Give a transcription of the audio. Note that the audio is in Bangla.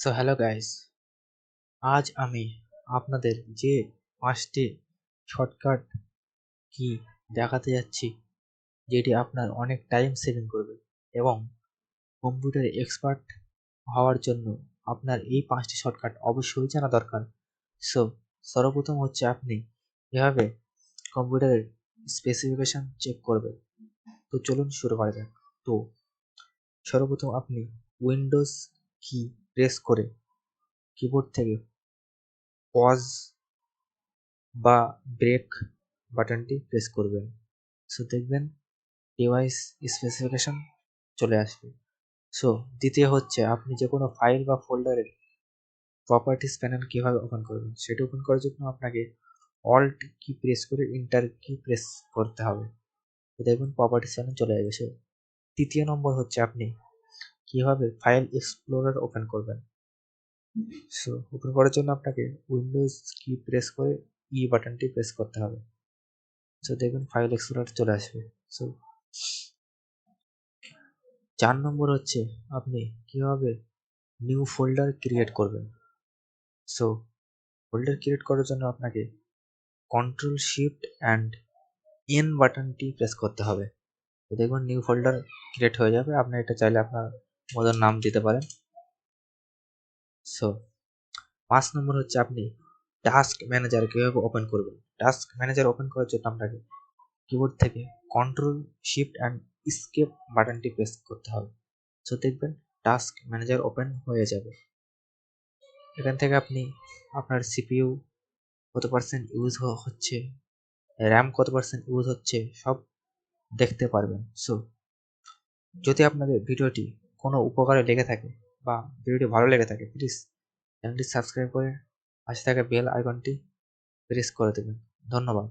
সো হ্যালো গাইস, আজ আমি আপনাদের যে 5টি শর্টকাট কি দেখাতে যাচ্ছি যেটি আপনার অনেক টাইম সেভিং করবে এবং কম্পিউটারে এক্সপার্ট হওয়ার জন্য আপনার এই 5টি শর্টকাট অবশ্যই জানা দরকার। সো সর্বপ্রথম হচ্ছে আপনি এভাবে কম্পিউটারের স্পেসিফিকেশন চেক করবেন। তো চলুন শুরু করা যাক। তো সর্বপ্রথম আপনি উইন্ডোজ কি প্রেস করে কিবোর্ড থেকে পজ বা ব্রেক বাটনটি প্রেস করবেন। সো দেখবেন ডিভাইস স্পেসিফিকেশন চলে আসবে। সো দ্বিতীয় হচ্ছে আপনি যে কোনো ফাইল বা ফোল্ডারের প্রপার্টিস প্যানেল কিভাবে ওপেন করবেন সেটা ওপেন করার জন্য আপনাকে অল্ট কি প্রেস করে এন্টার কি প্রেস করতে হবে। তো দেখবেন প্রপার্টিস প্যানেল চলে আসবে। সো তৃতীয় নম্বর হচ্ছে আপনি কিভাবে ফাইল এক্সপ্লোরার ওপেন করবেন। সো ওপেন করার জন্য আপনাকে উইন্ডোজ কি প্রেস করে বাটনটি প্রেস করতে হবে। সো দেখবেন ফাইল এক্সপ্লোরার চলে আসবে। সো 4 নম্বর হচ্ছে আপনি কিভাবে নিউ ফোল্ডার ক্রিয়েট করবেন। সো ফোল্ডার ক্রিয়েট করার জন্য আপনাকে কন্ট্রোল শিফট অ্যান্ড এন বাটনটি প্রেস করতে হবে। তো দেখবেন নিউ ফোল্ডার ক্রিয়েট হয়ে যাবে। আপনি এটা চাইলে আপনার মতন নাম দিতে পারেন। সো 5 নম্বর হচ্ছে আপনি টাস্ক ম্যানেজার কিভাবে ওপেন করবেন। টাস্ক ম্যানেজার ওপেন করার জন্য আপনাকে কিবোর্ড থেকে কন্ট্রোল শিফট অ্যান্ড এসকেপ বাটনটি প্রেস করতে হবে। সো দেখবেন টাস্ক ম্যানেজার ওপেন হয়ে যাবে। এখান থেকে আপনি আপনার সিপিইউ কত পার্সেন্ট ইউজ হচ্ছে, র্যাম কত পার্সেন্ট ইউজ হচ্ছে সব দেখতে পারবেন। সো যদি আপনাদের ভিডিওটি কোনো উপকারে লেগে থাকে বা ভিডিওটি ভালো লেগে থাকে, প্লিজ চ্যানেলটি সাবস্ক্রাইব করে পাশে থাকা বেল আইকনটি প্রেস করে দেবেন। ধন্যবাদ।